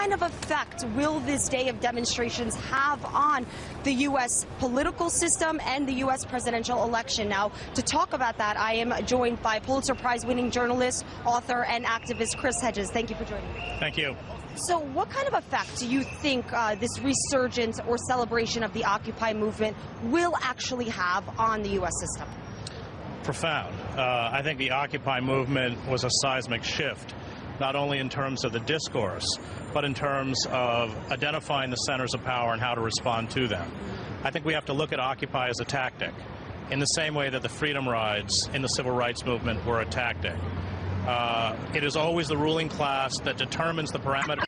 kind of effect will this day of demonstrations have on the U.S. political system and the U.S. presidential election? Now, to talk about that, I am joined by Pulitzer Prize winning journalist, author, and activist Chris Hedges. Thank you for joining me. Thank you. So what kind of effect do you think this resurgence or celebration of the Occupy movement will actually have on the U.S. system? Profound. I think the Occupy movement was a seismic shift, not only in terms of the discourse, but in terms of identifying the centers of power and how to respond to them. I think we have to look at Occupy as a tactic, in the same way that the freedom rides in the civil rights movement were a tactic. It is always the ruling class that determines the parameters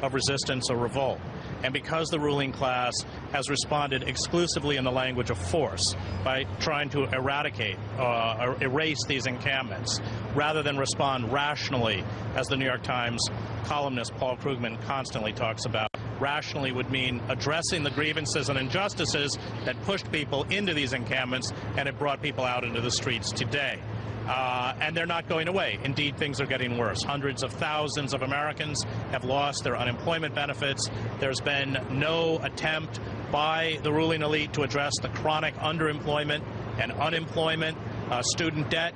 of resistance or revolt. And because the ruling class has responded exclusively in the language of force by trying to eradicate or erase these encampments, rather than respond rationally, as the New York Times columnist Paul Krugman constantly talks about, rationally would mean addressing the grievances and injustices that pushed people into these encampments and have brought people out into the streets today. And they're not going away. Indeed, things are getting worse. Hundreds of thousands of Americans have lost their unemployment benefits. There's been no attempt by the ruling elite to address the chronic underemployment and unemployment, student debt,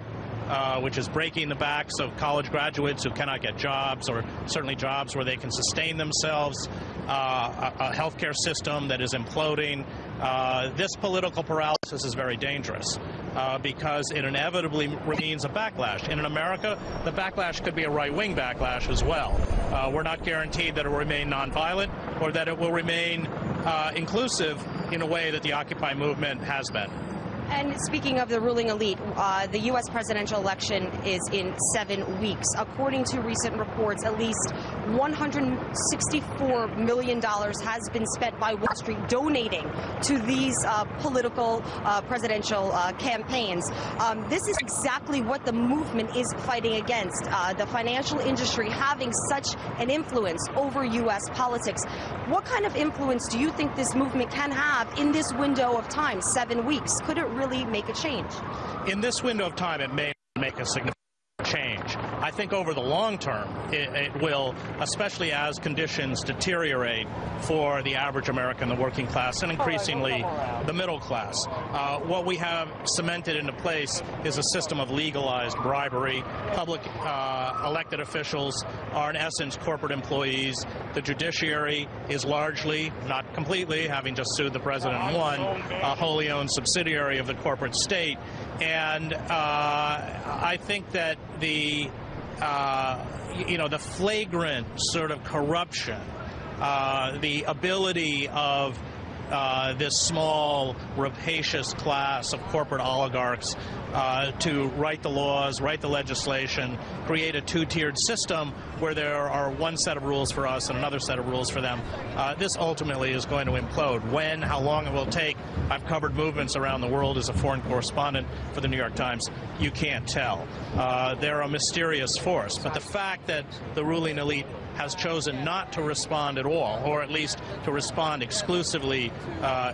which is breaking the backs of college graduates who cannot get jobs, or certainly jobs where they can sustain themselves, a healthcare system that is imploding. This political paralysis is very dangerous because it inevitably means a backlash. And in America, the backlash could be a right-wing backlash as well. We're not guaranteed that it will remain nonviolent or that it will remain inclusive in a way that the Occupy movement has been. And speaking of the ruling elite, the U.S. presidential election is in 7 weeks. According to recent reports, at least $164 million has been spent by Wall Street donating to these political presidential campaigns. This is exactly what the movement is fighting against, the financial industry having such an influence over U.S. politics. What kind of influence do you think this movement can have in this window of time, 7 weeks? Could it really make a change? In this window of time, it may make a significant change. I think over the long term, it will, especially as conditions deteriorate for the average American, the working class, and increasingly the middle class. What we have cemented into place is a system of legalized bribery. Public elected officials are, in essence, corporate employees. The judiciary is largely, not completely, having just sued the president and won, a wholly owned subsidiary of the corporate state. And I think that the flagrant sort of corruption, the ability of this small, rapacious class of corporate oligarchs to write the laws, write the legislation, create a two-tiered system where there are one set of rules for us and another set of rules for them. This ultimately is going to implode. When, how long it will take, I've covered movements around the world as a foreign correspondent for the New York Times. You can't tell. They're a mysterious force. But the fact that the ruling elite has chosen not to respond at all, or at least to respond exclusively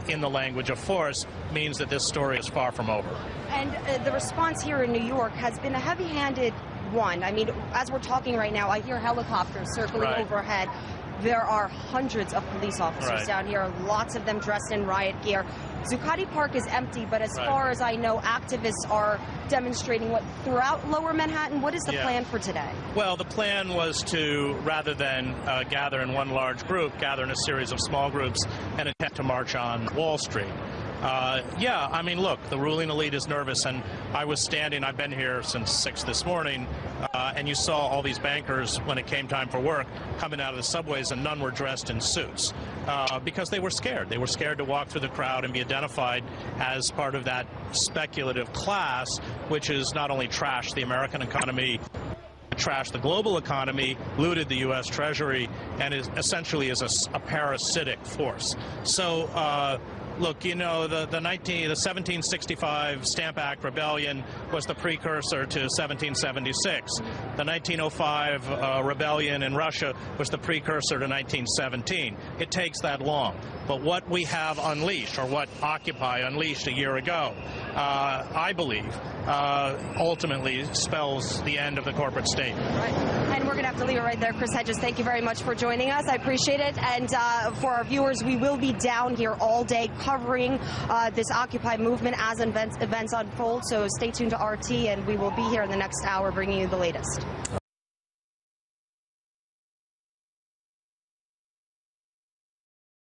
in the language of force, means that this story is far from over. And the response here in New York has been a heavy-handed one. I mean, as we're talking right now, I hear helicopters circling overhead. There are hundreds of police officers down here, lots of them dressed in riot gear. Zuccotti Park is empty, but as far as I know, activists are demonstrating throughout Lower Manhattan. What is the plan for today? Well, the plan was to, rather than gather in one large group, gather in a series of small groups and attempt to march on Wall Street. I mean, look, the ruling elite is nervous, and I was standing, I've been here since 6 this morning, and you saw all these bankers, when it came time for work, coming out of the subways, and none were dressed in suits, because they were scared. They were scared to walk through the crowd and be identified as part of that speculative class, which is not only trashed the American economy, trashed the global economy, looted the U.S. Treasury, and essentially is a parasitic force. So, look, you know, the 1765 Stamp Act Rebellion was the precursor to 1776. The 1905 rebellion in Russia was the precursor to 1917. It takes that long. But what we have unleashed, or what Occupy unleashed a year ago, I believe, ultimately spells the end of the corporate state. Right. And we're going to have to leave it right there. Chris Hedges, thank you very much for joining us. I appreciate it. And for our viewers, we will be down here all day covering this Occupy movement as events unfold. So stay tuned to RT, and we will be here in the next hour bringing you the latest.